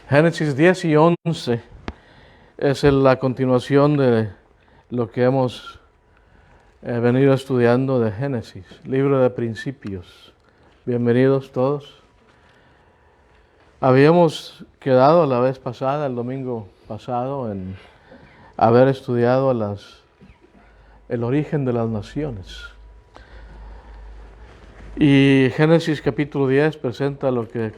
Génesis 10 y 11 es la continuación de lo que hemos venido estudiando de Génesis, libro de principios. Bienvenidos todos. Habíamos quedado la vez pasada, el domingo pasado, en haber estudiado el origen de las naciones. Y Génesis capítulo 10 presenta lo que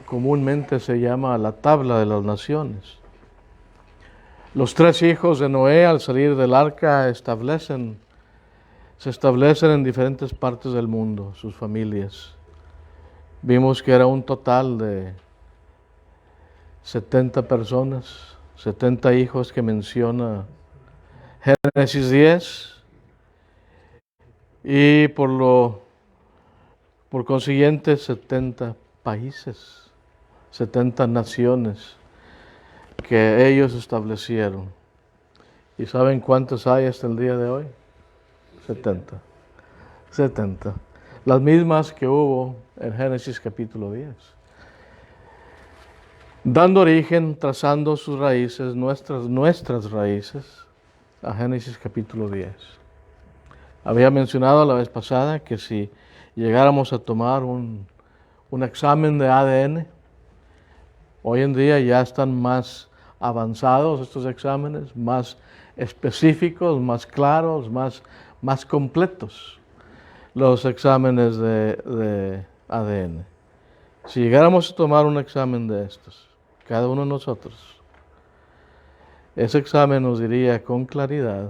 comúnmente se llama la tabla de las naciones. Los tres hijos de Noé al salir del arca se establecen en diferentes partes del mundo, sus familias. Vimos que era un total de 70 personas, 70 hijos que menciona Génesis 10. Y por consiguiente 70 países, 70 naciones que ellos establecieron. ¿Y saben cuántos hay hasta el día de hoy? 70. 70. Las mismas que hubo en Génesis capítulo 10. Dando origen, trazando sus raíces, nuestras raíces, a Génesis capítulo 10. Había mencionado la vez pasada que si llegáramos a tomar un examen de ADN, hoy en día ya están más avanzados estos exámenes, más específicos, más claros, más completos los exámenes de ADN. Si llegáramos a tomar un examen de estos, cada uno de nosotros, ese examen nos diría con claridad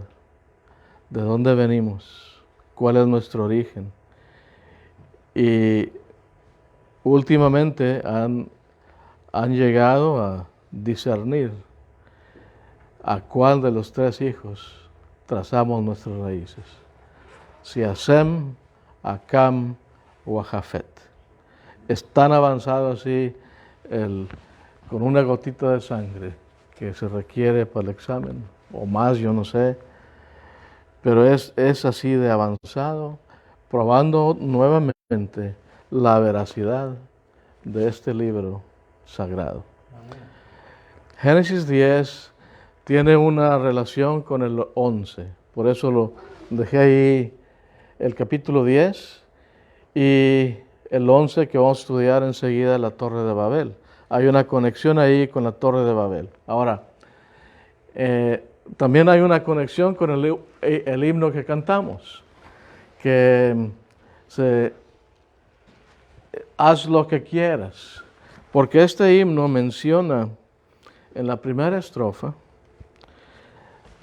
de dónde venimos, cuál es nuestro origen. Y últimamente han llegado a discernir a cuál de los tres hijos trazamos nuestras raíces. Si a Sem, a Cam o a Jafet. Es tan avanzado así con una gotita de sangre que se requiere para el examen, o más, yo no sé. Pero es así de avanzado, probando nuevamente la veracidad de este libro sagrado. Amén. Génesis 10 tiene una relación con el 11, por eso lo dejé ahí el capítulo 10 y el 11 que vamos a estudiar enseguida, la Torre de Babel. Hay una conexión ahí con la Torre de Babel. Ahora, también hay una conexión con el himno que cantamos, que haz lo que quieras, porque este himno menciona en la primera estrofa,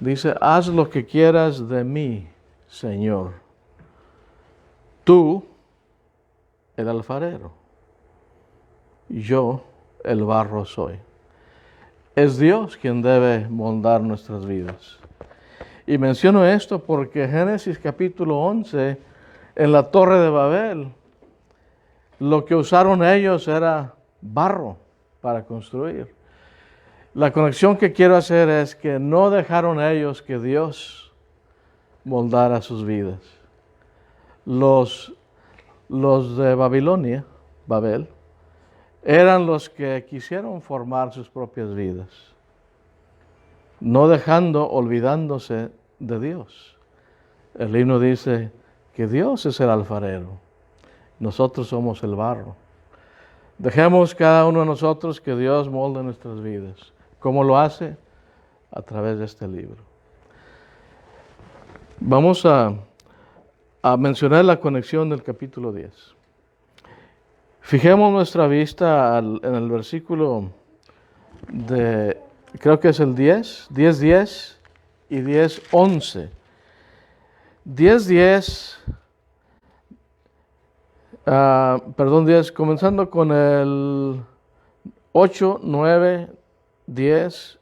dice, haz lo que quieras de mí, Señor, tú, el alfarero, yo, el barro soy. Es Dios quien debe moldar nuestras vidas. Y menciono esto porque Génesis capítulo 11, en la Torre de Babel, lo que usaron ellos era barro para construir. La conexión que quiero hacer es que no dejaron ellos que Dios moldara sus vidas. Los de Babilonia, Babel, eran los que quisieron formar sus propias vidas, no olvidándose de Dios. El himno dice que Dios es el alfarero, nosotros somos el barro. Dejemos cada uno de nosotros que Dios molde nuestras vidas. ¿Cómo lo hace? A través de este libro. Vamos a mencionar la conexión del capítulo 10. Fijemos nuestra vista en el versículo creo que es el 10 y 10:11. 10, comenzando con el 8, 9, 10,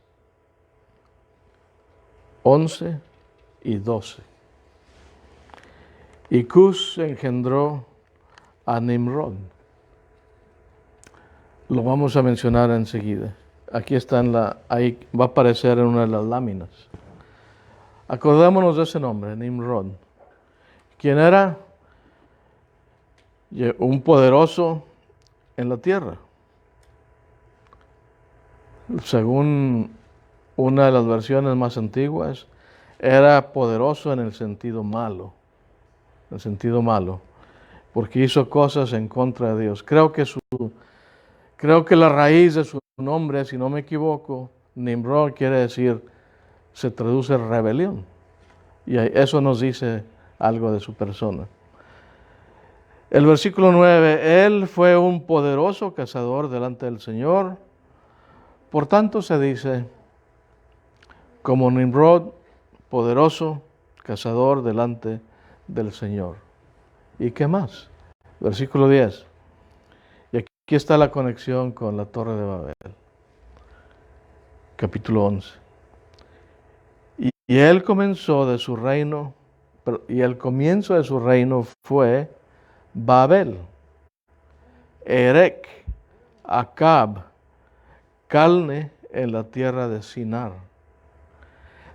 11 y 12. Y Cus engendró a Nimrod. Lo vamos a mencionar enseguida. Aquí está ahí va a aparecer en una de las láminas. Acordémonos de ese nombre, Nimrod. ¿Quién era? Un poderoso en la tierra. según una de las versiones más antiguas, era poderoso en el sentido malo, porque hizo cosas en contra de Dios. Creo que la raíz de su nombre, si no me equivoco, Nimrod quiere decir, se traduce rebelión. Y eso nos dice algo de su persona. El versículo 9, él fue un poderoso cazador delante del Señor. Por tanto se dice, como Nimrod, poderoso cazador delante del Señor. ¿Y qué más? Versículo 10. Y aquí está la conexión con la Torre de Babel. Capítulo 11. Y él comenzó de su reino, y el comienzo de su reino fue Babel, Erec, Acab, Calne en la tierra de Sinar.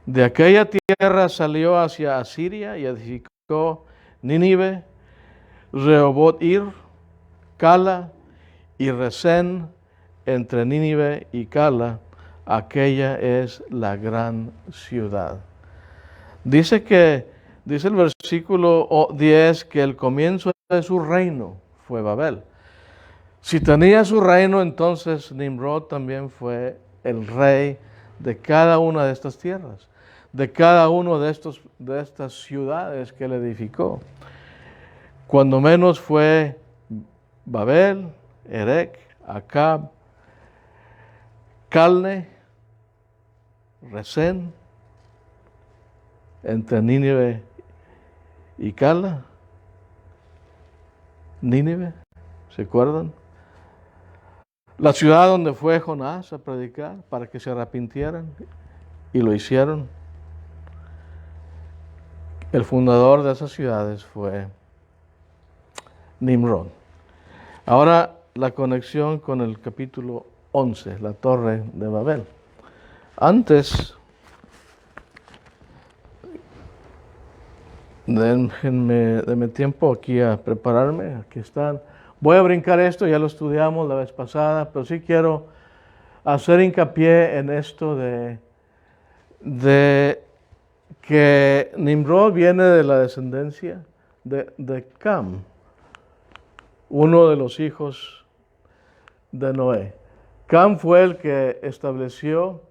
De aquella tierra salió hacia Asiria y edificó Nínive, Rehoboth-ir, Cala y Resén. Entre Nínive y Cala, aquella es la gran ciudad. Dice el versículo 10 que el comienzo de su reino fue Babel. Si tenía su reino, entonces Nimrod también fue el rey de cada una de estas tierras, de cada uno de estas ciudades que él edificó. Cuando menos fue Babel, Erec, Acab, Calne, Resén, entre Nínive y Cala. Nínive, ¿se acuerdan? La ciudad donde fue Jonás a predicar para que se arrepintieran, y lo hicieron. El fundador de esas ciudades fue Nimrod. Ahora la conexión con el capítulo 11, la Torre de Babel. Antes, denme tiempo aquí a prepararme. Aquí están. Voy a brincar esto, ya lo estudiamos la vez pasada, pero sí quiero hacer hincapié en esto de que Nimrod viene de la descendencia de Cam, uno de los hijos de Noé. Cam fue el que estableció,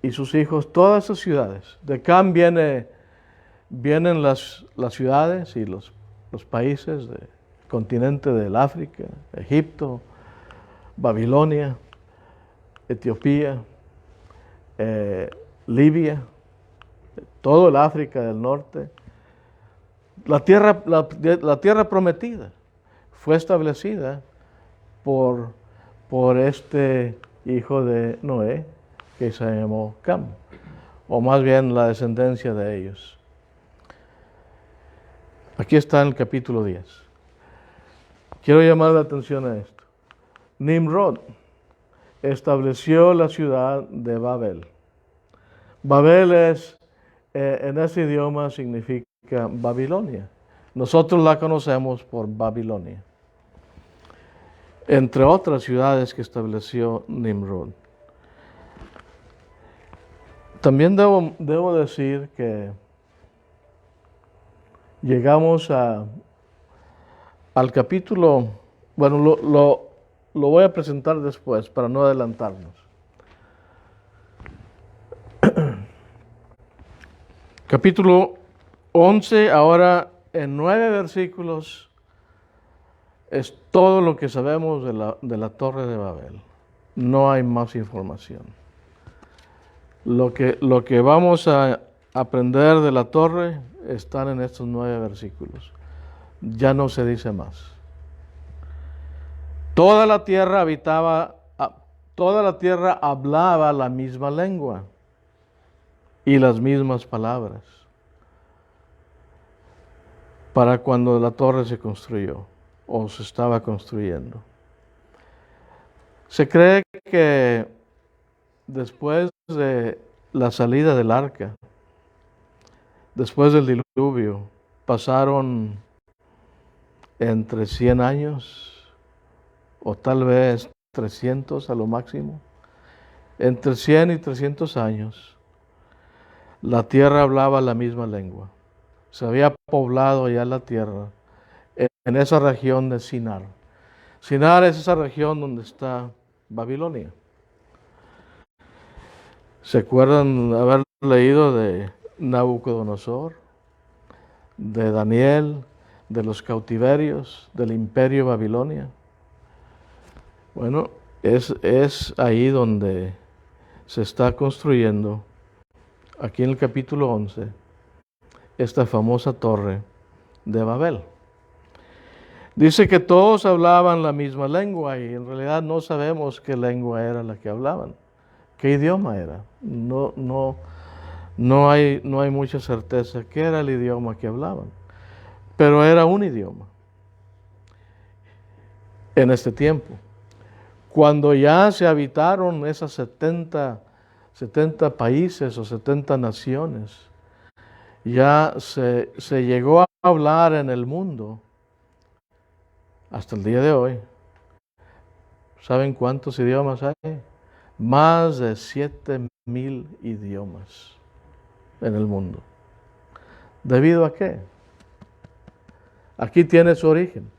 y sus hijos, todas esas ciudades. De Cam vienen las ciudades y los países del continente del África, Egipto, Babilonia, Etiopía, Libia, todo el África del norte. La tierra prometida fue establecida por este hijo de Noé, que se llamó Cam, o más bien la descendencia de ellos. Aquí está en el capítulo 10. Quiero llamar la atención a esto. Nimrod estableció la ciudad de Babel. Babel en ese idioma significa Babilonia. Nosotros la conocemos por Babilonia, entre otras ciudades que estableció Nimrod. También debo decir que llegamos al capítulo, bueno, lo voy a presentar después para no adelantarnos. Capítulo 11, ahora en 9 versículos, es todo lo que sabemos de la Torre de Babel. No hay más información. Lo que vamos a aprender de la torre están en estos 9 versículos. Ya no se dice más. Toda la tierra hablaba la misma lengua y las mismas palabras para cuando la torre se construyó o se estaba construyendo. Se cree que después de la salida del arca, después del diluvio, pasaron entre 100 años o tal vez 300 a lo máximo, entre 100 y 300 años, la tierra hablaba la misma lengua. Se había poblado ya la tierra en esa región de Sinar. Sinar es esa región donde está Babilonia. ¿Se acuerdan haber leído de Nabucodonosor, de Daniel, de los cautiverios, del imperio Babilonia? Bueno, es ahí donde se está construyendo, aquí en el capítulo 11, esta famosa torre de Babel. Dice que todos hablaban la misma lengua y en realidad no sabemos qué lengua era la que hablaban, qué idioma era. No hay mucha certeza qué era el idioma que hablaban, pero era un idioma en este tiempo. Cuando ya se habitaron esas 70 países o 70 naciones, ya se llegó a hablar en el mundo hasta el día de hoy. ¿Saben cuántos idiomas hay? Más de 7,000 idiomas en el mundo. ¿Debido a qué? Aquí tiene su origen.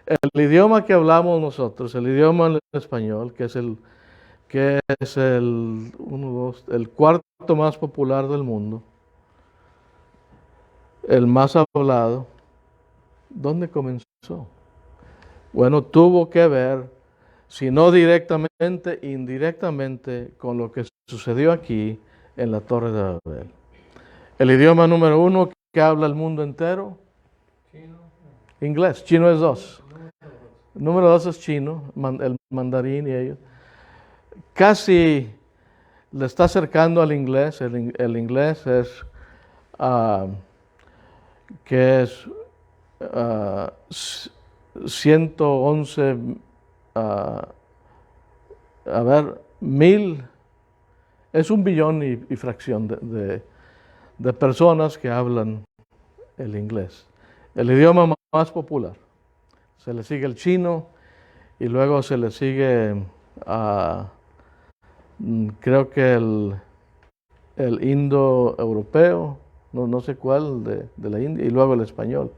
El idioma que hablamos nosotros, el idioma español, que es el cuarto más popular del mundo, el más hablado, ¿dónde comenzó? Bueno, tuvo que ver, si no directamente, indirectamente, con lo que sucedió aquí en la Torre de Babel. El idioma número 1 que habla el mundo entero, inglés. Chino es 2. El número 2 es chino, el mandarín y ellos. Casi le está acercando al inglés. El inglés es, que es 111, es 1,000,000,000 y fracción de personas que hablan el inglés. El idioma más popular. Se le sigue el chino y luego se le sigue, creo que el indoeuropeo, no sé cuál, de la India, y luego el español.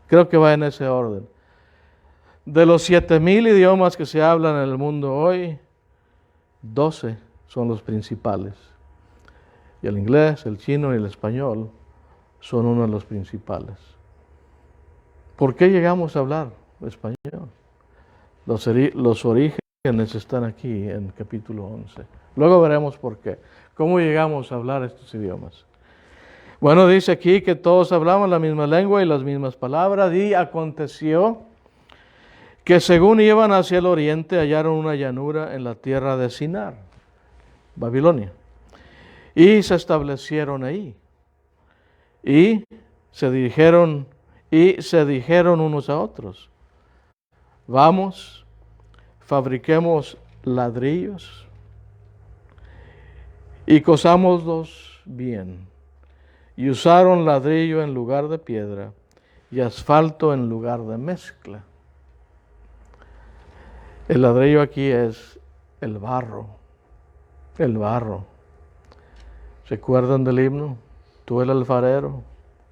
Creo que va en ese orden. De los 7,000 idiomas que se hablan en el mundo hoy, 12 son los principales. Y el inglés, el chino y el español son uno de los principales. ¿Por qué llegamos a hablar español? Los orígenes están aquí en capítulo 11. Luego veremos por qué. ¿Cómo llegamos a hablar estos idiomas? Bueno, dice aquí que todos hablaban la misma lengua y las mismas palabras. Y aconteció que según iban hacia el oriente hallaron una llanura en la tierra de Sinar, Babilonia. Y se establecieron ahí. Y se dijeron unos a otros: vamos, fabriquemos ladrillos y cosámoslos bien. Y usaron ladrillo en lugar de piedra y asfalto en lugar de mezcla. El ladrillo aquí es el barro. El barro. ¿Se acuerdan del himno? Tú el alfarero,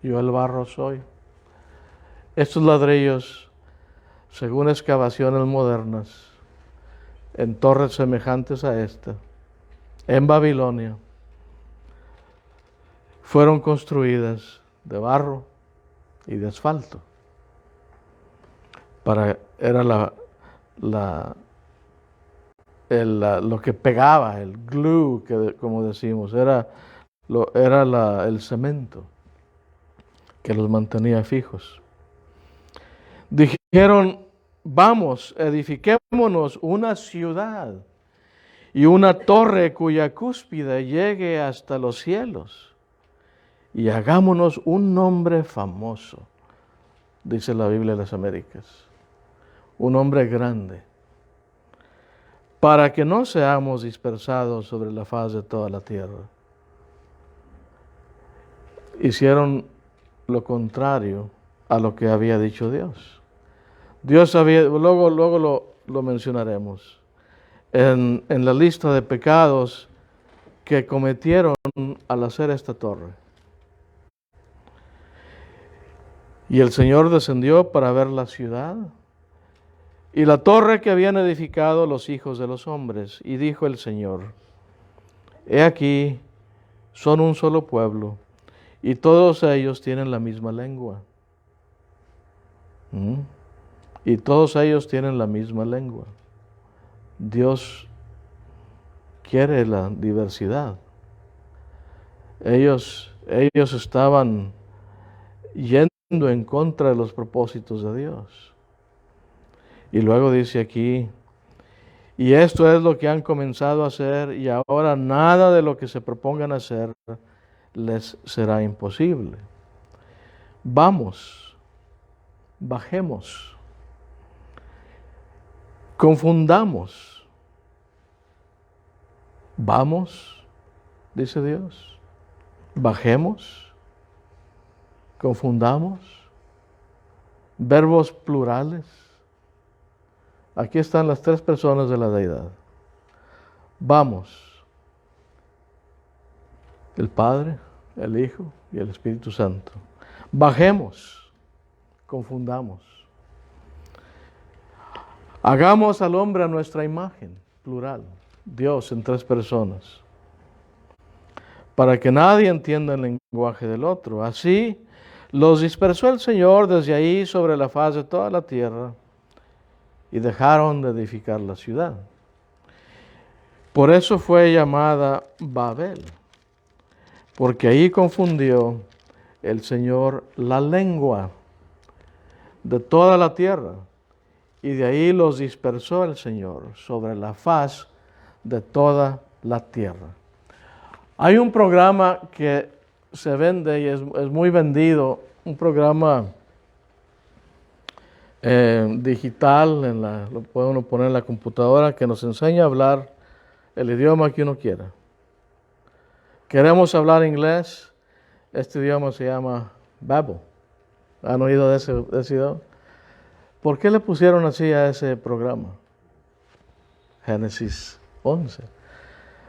yo el barro soy. Estos ladrillos, según excavaciones modernas, en torres semejantes a esta, en Babilonia, fueron construidas de barro y de asfalto. Era lo que pegaba, el glue, como decimos, era el cemento que los mantenía fijos. Dijeron: vamos, edifiquémonos una ciudad y una torre cuya cúspide llegue hasta los cielos, y hagámonos un nombre famoso, dice la Biblia de las Américas, un nombre grande, para que no seamos dispersados sobre la faz de toda la tierra. Hicieron lo contrario a lo que había dicho Dios. Dios había, luego lo mencionaremos. en la lista de pecados que cometieron al hacer esta torre. Y el Señor descendió para ver la ciudad y la torre que habían edificado los hijos de los hombres. Y dijo el Señor: He aquí, son un solo pueblo, y todos ellos tienen la misma lengua. Y todos ellos tienen la misma lengua. Dios quiere la diversidad. Ellos estaban yendo en contra de los propósitos de Dios. Y luego dice aquí: y esto es lo que han comenzado a hacer, y ahora nada de lo que se propongan hacer les será imposible. Vamos, bajemos, confundamos. Vamos, dice Dios, bajemos, confundamos. Verbos plurales. Aquí están las tres personas de la deidad. Vamos, el Padre, el Hijo y el Espíritu Santo. Bajemos, confundamos. Hagamos al hombre a nuestra imagen, plural, Dios en tres personas, para que nadie entienda el lenguaje del otro. Así los dispersó el Señor desde ahí sobre la faz de toda la tierra, y dejaron de edificar la ciudad. Por eso fue llamada Babel, porque ahí confundió el Señor la lengua de toda la tierra, y de ahí los dispersó el Señor sobre la faz de toda la tierra. Hay un programa que se vende y es muy vendido, un programa digital, lo puede uno poner en la computadora, que nos enseña a hablar el idioma que uno quiera. Queremos hablar inglés, este idioma se llama Babel. ¿Han oído de ese idioma? ¿Por qué le pusieron así a ese programa? Génesis 11.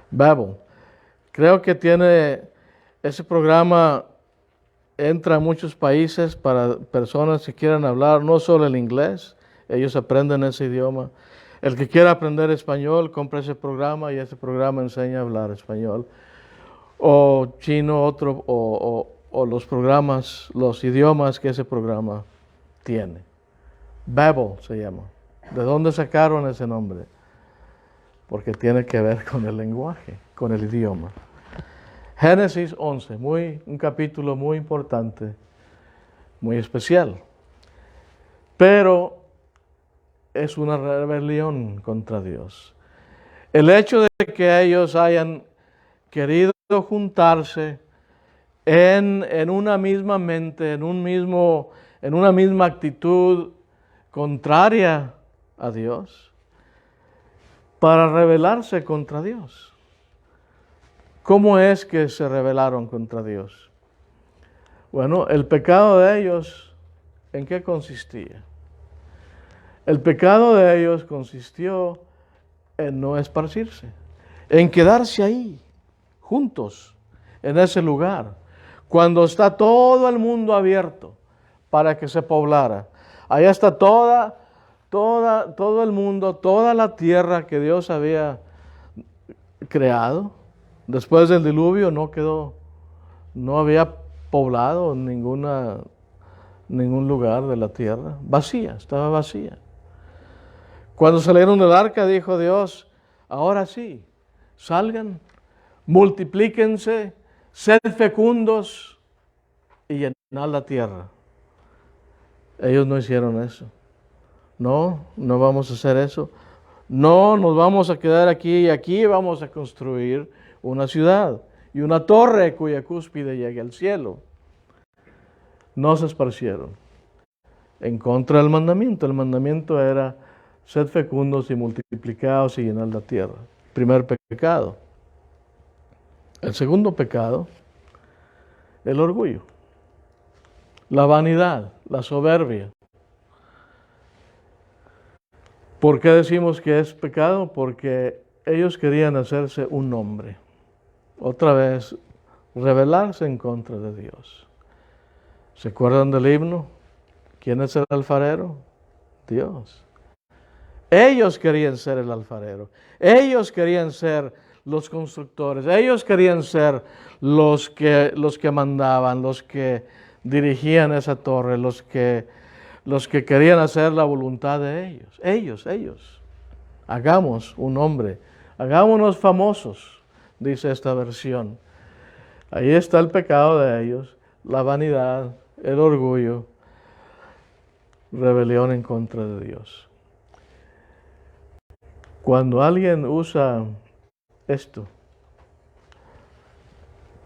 Babel. Creo que ese programa entra a muchos países para personas que quieran hablar no solo el inglés, ellos aprenden ese idioma. El que quiera aprender español, compra ese programa y ese programa enseña a hablar español. O chino, o los programas, los idiomas que ese programa tiene. Babel se llama. ¿De dónde sacaron ese nombre? Porque tiene que ver con el lenguaje, con el idioma. Génesis 11, un capítulo muy importante, muy especial. Pero es una rebelión contra Dios. El hecho de que ellos hayan querido juntarse en una misma mente, en una misma actitud contraria a Dios, para rebelarse contra Dios. ¿Cómo es que se rebelaron contra Dios? Bueno, el pecado de ellos, ¿en qué consistía? El pecado de ellos consistió en no esparcirse, en quedarse ahí, juntos, en ese lugar, cuando está todo el mundo abierto para que se poblara. Allá está todo el mundo, toda la tierra que Dios había creado. Después del diluvio no había poblado ningún lugar de la tierra. Vacía, estaba vacía. Cuando salieron del arca, dijo Dios: ahora sí, salgan, multiplíquense, sed fecundos y llenad la tierra. Ellos no hicieron eso. No vamos a hacer eso. No nos vamos a quedar aquí y aquí vamos a construir una ciudad y una torre cuya cúspide llegue al cielo. No se esparcieron en contra del mandamiento. El mandamiento era: sed fecundos y multiplicaos y llenad la tierra. Primer pecado. El segundo pecado, el orgullo, la vanidad, la soberbia. ¿Por qué decimos que es pecado? Porque ellos querían hacerse un nombre. Otra vez, rebelarse en contra de Dios. ¿Se acuerdan del himno? ¿Quién es el alfarero? Dios. Ellos querían ser el alfarero. Ellos querían ser los constructores. Ellos querían ser los que mandaban, los que dirigían esa torre, los que querían hacer la voluntad de ellos. Ellos. Hagamos un hombre. Hagámonos famosos, dice esta versión. Ahí está el pecado de ellos, la vanidad, el orgullo, rebelión en contra de Dios. Cuando alguien usa esto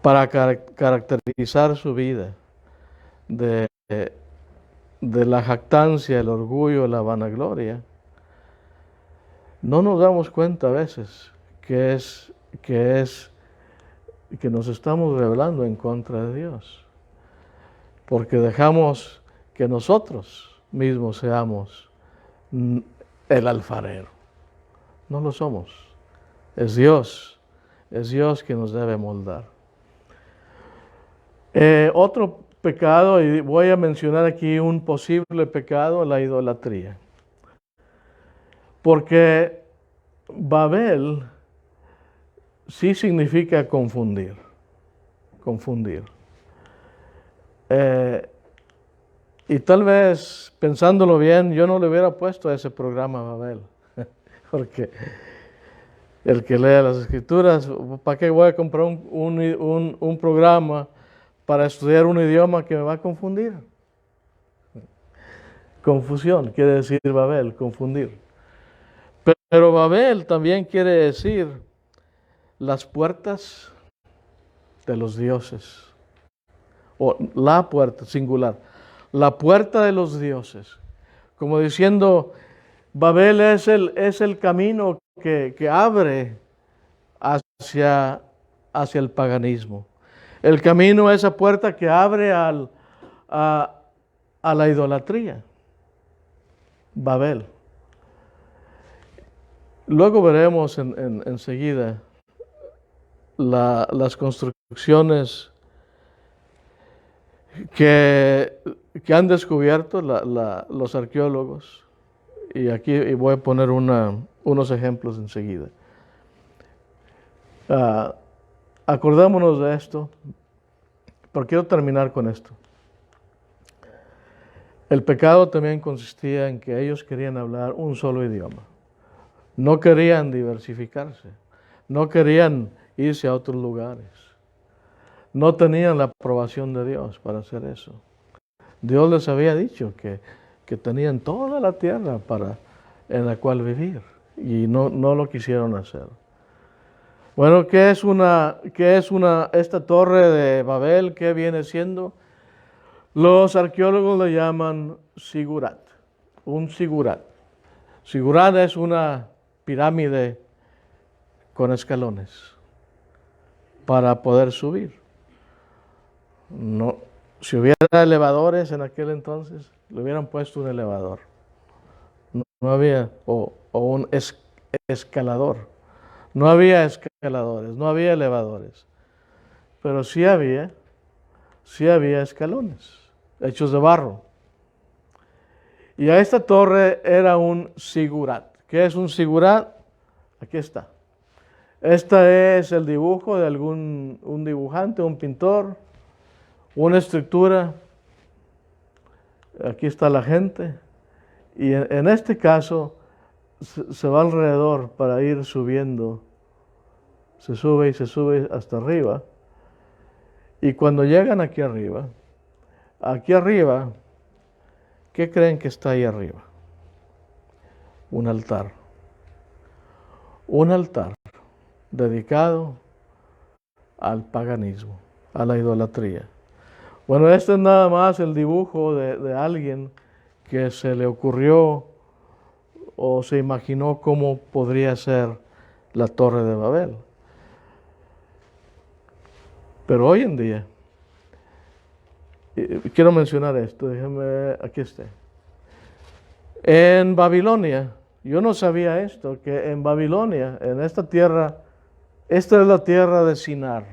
para caracterizar su vida de la jactancia, el orgullo, la vanagloria, no nos damos cuenta a veces que nos estamos rebelando en contra de Dios, porque dejamos que nosotros mismos seamos el alfarero. No lo somos. Es Dios quien nos debe moldar. Otro pecado, y voy a mencionar aquí un posible pecado, la idolatría. Porque Babel sí significa confundir. Y tal vez, pensándolo bien, yo no le hubiera puesto a ese programa Babel. Porque el que lea las escrituras, ¿para qué voy a comprar un programa para estudiar un idioma que me va a confundir? Confusión quiere decir Babel, confundir. Pero Babel también quiere decir las puertas de los dioses. O la puerta, singular. La puerta de los dioses. Como diciendo, Babel es el camino que abre hacia el paganismo. El camino, esa puerta que abre a la idolatría. Babel. Luego veremos enseguida las construcciones que han descubierto los arqueólogos. Y aquí voy a poner unos ejemplos enseguida. Acordémonos de esto, pero quiero terminar con esto. El pecado también consistía en que ellos querían hablar un solo idioma. No querían diversificarse, no querían irse a otros lugares. No tenían la aprobación de Dios para hacer eso. Dios les había dicho que tenían toda la tierra en la cual vivir y no lo quisieron hacer. Bueno, ¿qué es esta torre de Babel? ¿Qué viene siendo? Los arqueólogos le llaman sigurat, un sigurat. Sigurat es una pirámide con escalones para poder subir. No, si hubiera elevadores en aquel entonces, le hubieran puesto un elevador. No había, o un escalador. No había escaladores, no había elevadores. Pero sí había escalones hechos de barro. Y a esta torre era un sigurat. ¿Qué es un sigurat? Aquí está. Este es el dibujo de un dibujante, un pintor, una estructura. Aquí está la gente. Y en este caso se va alrededor para ir subiendo. Se sube y se sube hasta arriba. Y cuando llegan aquí arriba, ¿qué creen que está ahí arriba? Un altar. Un altar dedicado al paganismo, a la idolatría. Bueno, este es nada más el dibujo de alguien que se le ocurrió o se imaginó cómo podría ser la Torre de Babel. Pero hoy en día, quiero mencionar esto, déjenme, aquí está. En Babilonia, Yo no sabía esto, que en Babilonia, en esta tierra, esta es la tierra de Sinar,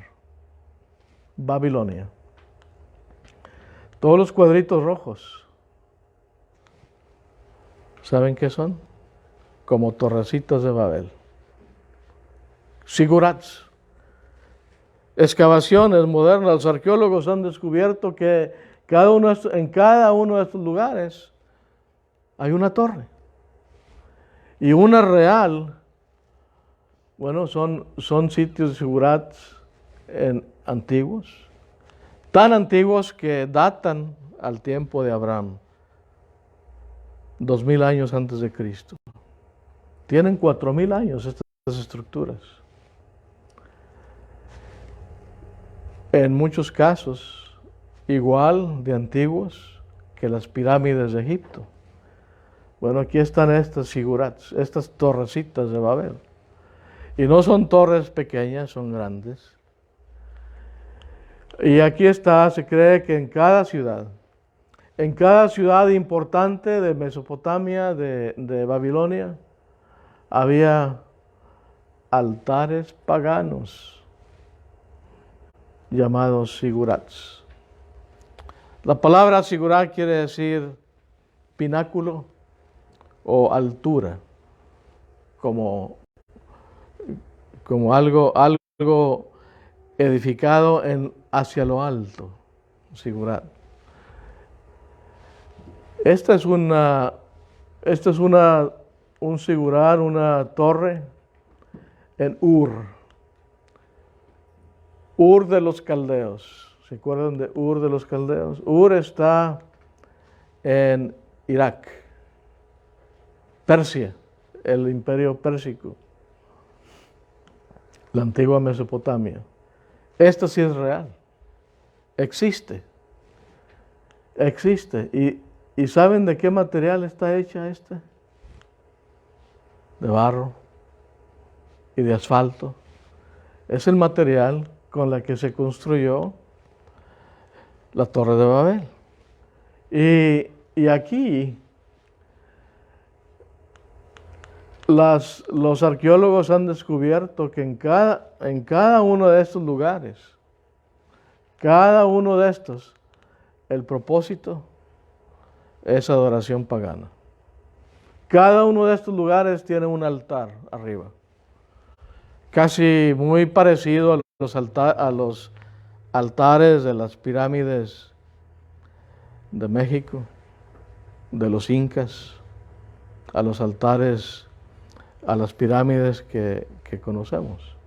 Babilonia. Todos los cuadritos rojos, ¿saben qué son? Como torrecitas de Babel. Sigurats. Excavaciones modernas, los arqueólogos han descubierto que en cada uno de estos lugares hay una torre. Y una real, bueno, son sitios de sigurats antiguos, tan antiguos que datan al tiempo de Abraham, 2000 años antes de Cristo. Tienen 4000 años estas estructuras. En muchos casos, igual de antiguos que las pirámides de Egipto. Bueno, aquí están estas sigurats, estas torrecitas de Babel. Y no son torres pequeñas, son grandes. Y aquí está, se cree que en cada ciudad importante de Mesopotamia, de Babilonia, había altares paganos llamados sigurats. La palabra sigurat quiere decir pináculo o altura, como algo edificado hacia lo alto, sigurat. Esta es un sigurat, una torre en Ur de los Caldeos. ¿Se acuerdan de Ur de los Caldeos? Ur está en Irak, Persia, el imperio pérsico, la antigua Mesopotamia. Esto sí es real, existe. ¿Y saben de qué material está hecha esta? De barro y de asfalto. Es el material con la que se construyó la Torre de Babel. Y aquí los arqueólogos han descubierto que en cada uno de estos lugares, cada uno de estos, el propósito es adoración pagana. Cada uno de estos lugares tiene un altar arriba, casi muy parecido a los altares de las pirámides de México, de los incas, a los altares, a las pirámides que conocemos.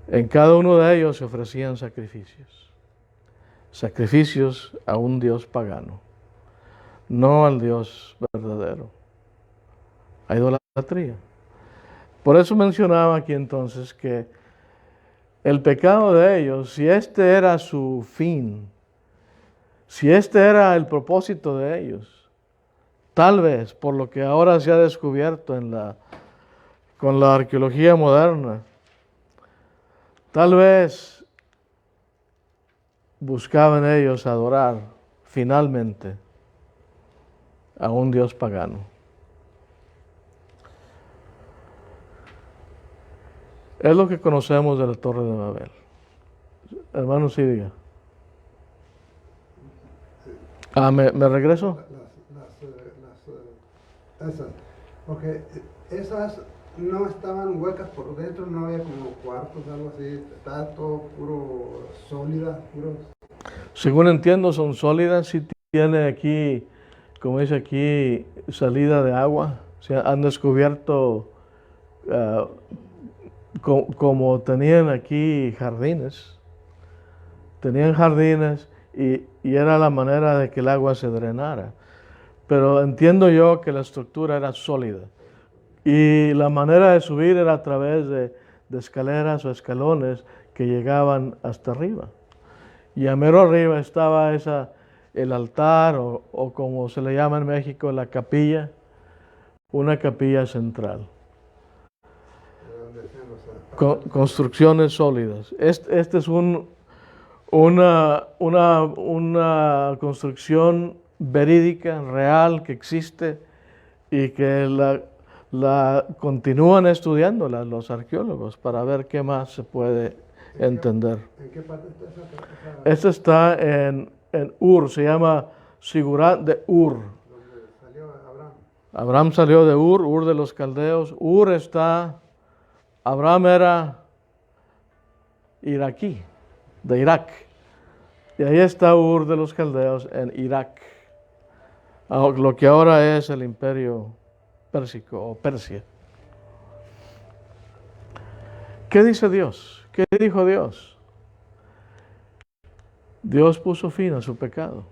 En cada uno de ellos se ofrecían sacrificios a un Dios pagano, no al Dios verdadero, a idolatría. Por eso mencionaba aquí entonces que el pecado de ellos, si este era su fin, si este era el propósito de ellos, tal vez por lo que ahora se ha descubierto con la arqueología moderna, tal vez buscaban ellos adorar finalmente a un Dios pagano. Es lo que conocemos de la Torre de Babel. Hermano, sí, diga. ¿Me regreso? Esas, porque esas no estaban huecas por dentro, no había como cuartos, algo así, estaba todo puro sólida, puro. Según entiendo, son sólidas, sí tiene aquí, como dice aquí, salida de agua. O sea, han descubierto como tenían aquí jardines. Tenían jardines y era la manera de que el agua se drenara. Pero entiendo yo que la estructura era sólida. Y la manera de subir era a través de escaleras o escalones que llegaban hasta arriba. Y a mero arriba estaba el altar o como se le llama en México, la capilla, una capilla central. Construcciones sólidas. Este es una construcción verídica, real, que existe y que la continúan estudiándola los arqueólogos para ver qué más se puede entender. ¿En qué parte está esa Este está en Ur, se llama Sigurat de Ur. donde salió Abraham? Abraham salió de Ur de los caldeos. Abraham era iraquí, de Irak. Y ahí está Ur de los caldeos en Irak, lo que ahora es el imperio pérsico o Persia. ¿Qué dice Dios? ¿Qué dijo Dios? Dios puso fin a su pecado.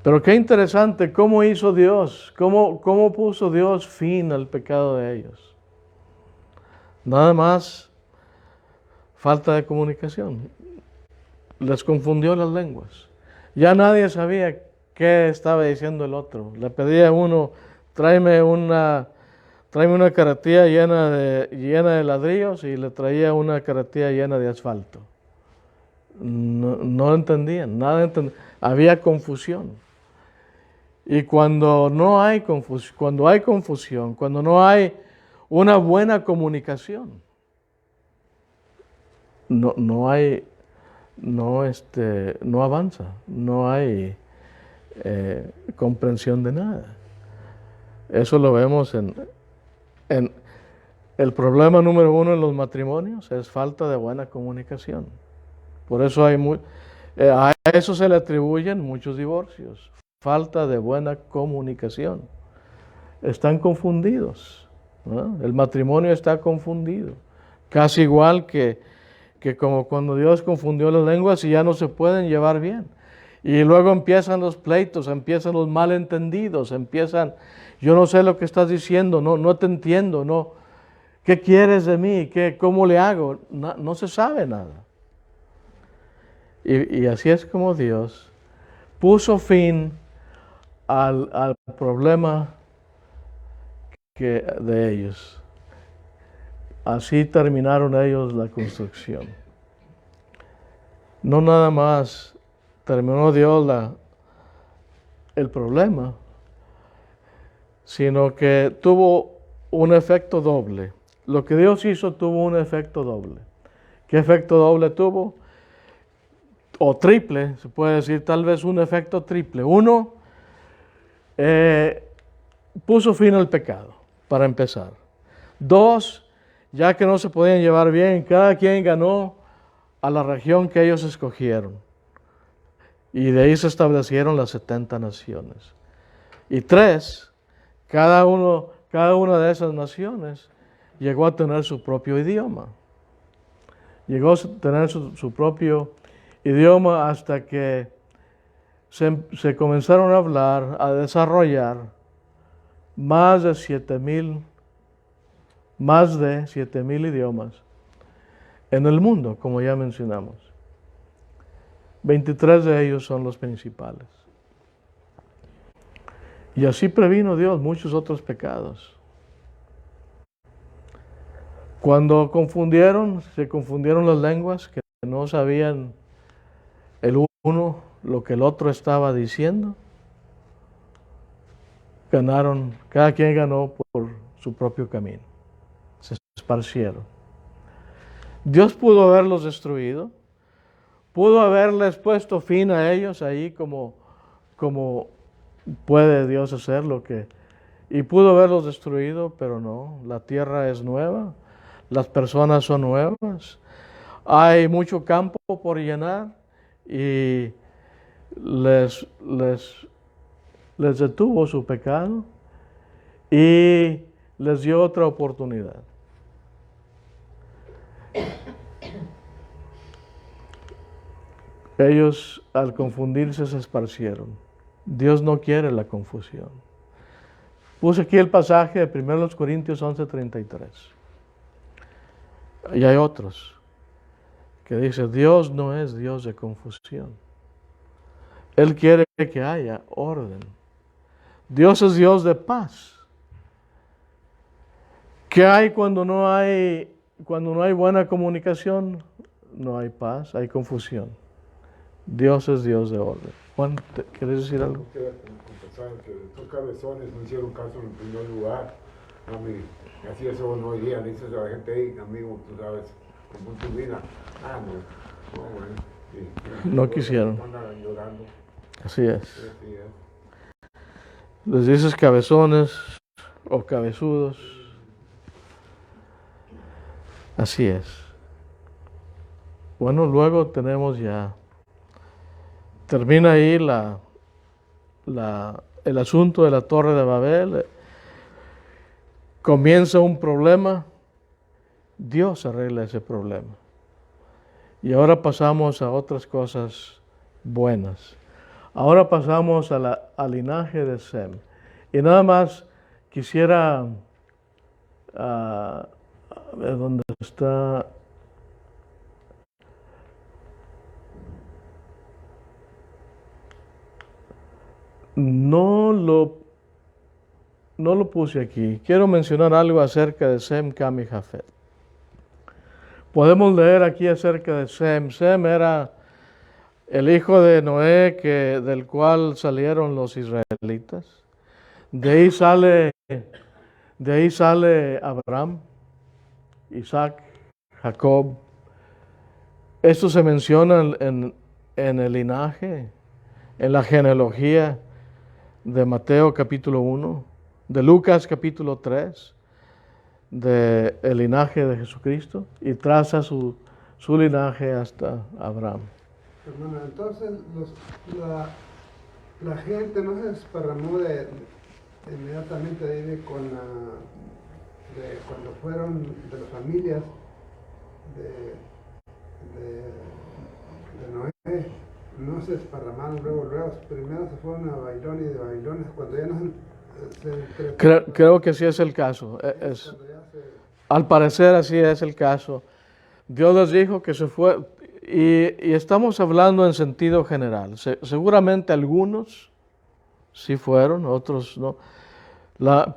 Pero qué interesante, ¿cómo hizo Dios? ¿Cómo puso Dios fin al pecado de ellos? Nada más falta de comunicación. Les confundió las lenguas. Ya nadie sabía qué estaba diciendo el otro. Le pedía a uno, tráeme una carretilla llena de ladrillos, y le traía una carretilla llena de asfalto. No entendían, nada entendían. Había confusión. Y cuando hay confusión, cuando no hay una buena comunicación, no avanza, no hay comprensión de nada. Eso lo vemos en el problema número uno en los matrimonios, es falta de buena comunicación. Por eso a eso se le atribuyen muchos divorcios, falta de buena comunicación. Están confundidos, ¿no? El matrimonio está confundido, casi igual que como cuando Dios confundió las lenguas y ya no se pueden llevar bien. Y luego empiezan los pleitos, empiezan los malentendidos, yo no sé lo que estás diciendo, no te entiendo, no. ¿Qué quieres de mí? ¿Cómo le hago? No se sabe nada. Y así es como Dios puso fin al problema de ellos. Así terminaron ellos la construcción. No nada más terminó Dios el problema, sino que tuvo un efecto doble. Lo que Dios hizo tuvo un efecto doble. ¿Qué efecto doble tuvo? O triple, se puede decir, tal vez un efecto triple. Uno, puso fin al pecado, para empezar. Dos, ya que no se podían llevar bien, cada quien ganó a la región que ellos escogieron. Y de ahí se establecieron las 70 naciones. Y tres, cada una de esas naciones llegó a tener su propio idioma. Llegó a tener su propio idioma hasta que se comenzaron a hablar, a desarrollar más de 7,000 idiomas en el mundo, como ya mencionamos. 23 de ellos son los principales. Y así previno Dios muchos otros pecados. Cuando se confundieron las lenguas, que no sabían el uno lo que el otro estaba diciendo, cada quien ganó por su propio camino. Se esparcieron. Dios pudo haberlos destruido, pudo haberles puesto fin a ellos ahí como puede Dios hacer y pudo haberlos destruido, pero no, la tierra es nueva, las personas son nuevas, hay mucho campo por llenar y les detuvo su pecado y les dio otra oportunidad. Ellos al confundirse se esparcieron. Dios no quiere la confusión. Puse aquí el pasaje de 1 Corintios 11:33. Y hay otros que dice, Dios no es Dios de confusión. Él quiere que haya orden. Dios es Dios de paz. ¿Qué hay cuando no hay buena comunicación? No hay paz, hay confusión. Dios es Dios de orden. Juan, ¿quieres decir algo? Queda confesar que estos cabezones no hicieron caso en primer lugar. Amigo, y así eso no iría, dices a la gente, hey, amigo, tú sabes, como tu vida. No, bueno. No quisieron. Andan llorando. Así es. Así es. Les dices cabezones o cabezudos. Así es. Bueno, luego tenemos ya, termina ahí el asunto de la Torre de Babel. Comienza un problema, Dios arregla ese problema. Y ahora pasamos a otras cosas buenas. Ahora pasamos al linaje de Sem. Y nada más quisiera, a ver dónde está. No lo puse aquí. Quiero mencionar algo acerca de Sem, Cam y Jafet. Podemos leer aquí acerca de Sem. Sem era el hijo de Noé del cual salieron los israelitas. De ahí sale Abraham, Isaac, Jacob. Esto se menciona en el linaje, en la genealogía de Mateo capítulo 1, de Lucas capítulo 3, del linaje de Jesucristo, y traza su linaje hasta Abraham. Hermano, entonces la gente no se desparramó inmediatamente de ahí de cuando fueron de las familias de Noé, no se desparramaron luego, primero se fueron a Babilonia y de Babilonia cuando ya no Creo que sí es el caso. Al parecer así es el caso. Dios les dijo que se fue, y estamos hablando en sentido general. Seguramente algunos sí fueron, otros no.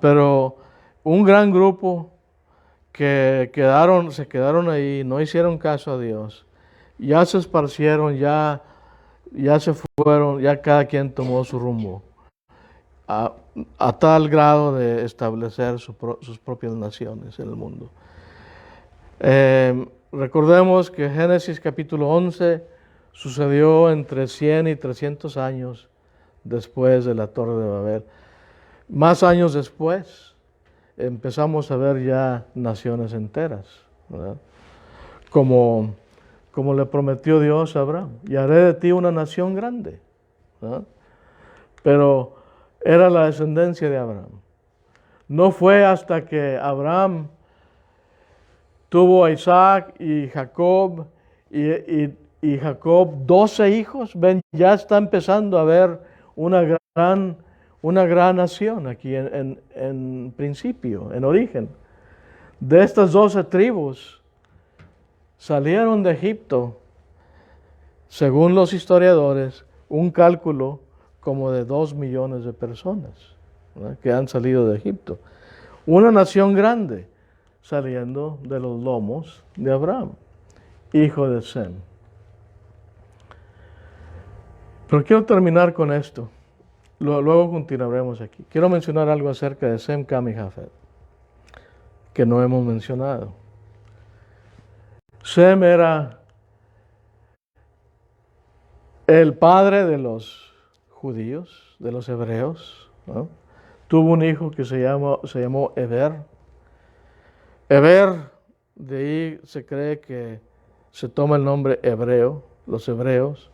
Pero un gran grupo que se quedaron ahí, no hicieron caso a Dios, ya se esparcieron, ya se fueron, ya cada quien tomó su rumbo, a tal grado de establecer sus propias naciones en el mundo. Recordemos que Génesis capítulo 11 sucedió entre 100 y 300 años después de la Torre de Babel. Más años después empezamos a ver ya naciones enteras, ¿verdad? Como le prometió Dios a Abraham, y haré de ti una nación grande, ¿verdad? Pero era la descendencia de Abraham. No fue hasta que Abraham tuvo a Isaac y Jacob, y Jacob 12 hijos. Ven, ya está empezando a haber una gran nación aquí en principio, en origen. De estas 12 tribus salieron de Egipto, según los historiadores, un cálculo como de 2 millones de personas, ¿verdad?, que han salido de Egipto. Una nación grande saliendo de los lomos de Abraham, hijo de Sem. Pero quiero terminar con esto. Luego continuaremos aquí. Quiero mencionar algo acerca de Sem, Cam y Jafet, que no hemos mencionado. Sem era el padre de los judíos, de los hebreos, ¿no? Tuvo un hijo que se llamó Eber. Eber, de ahí se cree que se toma el nombre hebreo, los hebreos,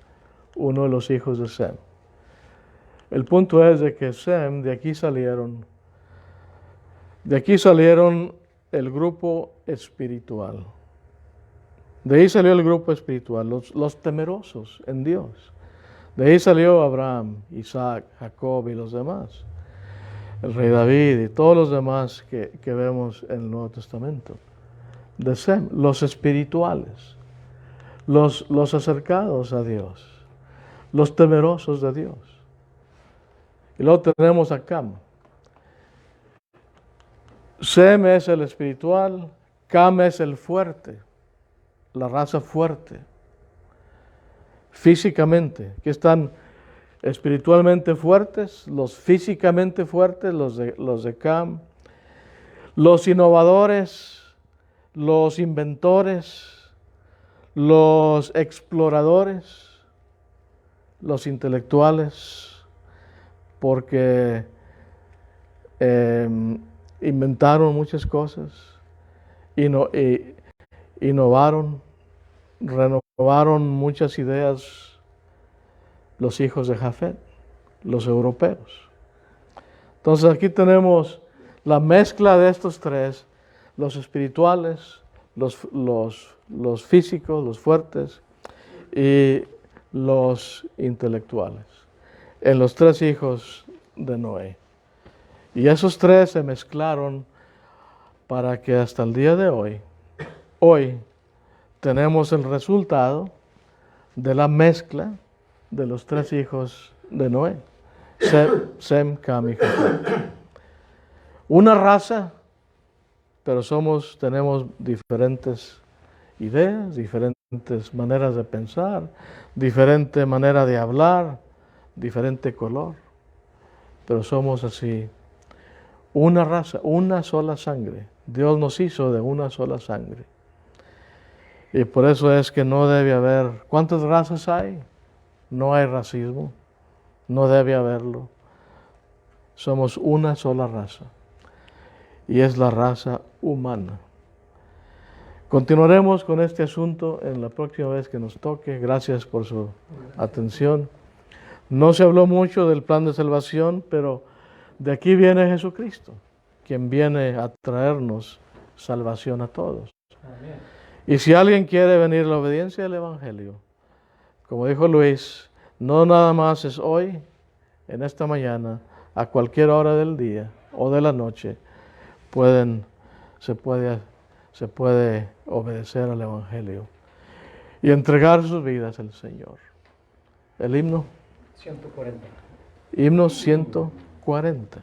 uno de los hijos de Sem. El punto es de que Sem, de aquí salieron el grupo espiritual. De ahí salió el grupo espiritual, los temerosos en Dios. De ahí salió Abraham, Isaac, Jacob y los demás. El rey David y todos los demás que vemos en el Nuevo Testamento. De Sem, los espirituales, los acercados a Dios, los temerosos de Dios. Y luego tenemos a Cam. Sem es el espiritual, Cam es el fuerte, la raza fuerte, físicamente, que están espiritualmente fuertes, los físicamente fuertes, los de Cam, los innovadores, los inventores, los exploradores, los intelectuales, porque inventaron muchas cosas, innovaron, renovaron muchas ideas los hijos de Jafet, los europeos. Entonces aquí tenemos la mezcla de estos tres, los espirituales, los físicos, los fuertes y los intelectuales, en los tres hijos de Noé. Y esos tres se mezclaron para que hasta el día de hoy tenemos el resultado de la mezcla de los tres hijos de Noé, Sem, Cam y Jafet. Una raza, pero tenemos diferentes ideas, diferentes maneras de pensar, diferente manera de hablar, diferente color, pero somos así, una raza, una sola sangre. Dios nos hizo de una sola sangre. Y por eso es que no debe haber, ¿cuántas razas hay? No hay racismo, no debe haberlo. Somos una sola raza, y es la raza humana. Continuaremos con este asunto en la próxima vez que nos toque. Gracias por su atención. No se habló mucho del plan de salvación, pero de aquí viene Jesucristo, quien viene a traernos salvación a todos. Amén. Y si alguien quiere venir a la obediencia del Evangelio, como dijo Luis, no nada más es hoy, en esta mañana, a cualquier hora del día o de la noche, se puede obedecer al Evangelio y entregar sus vidas al Señor. El himno 140. Himno 140.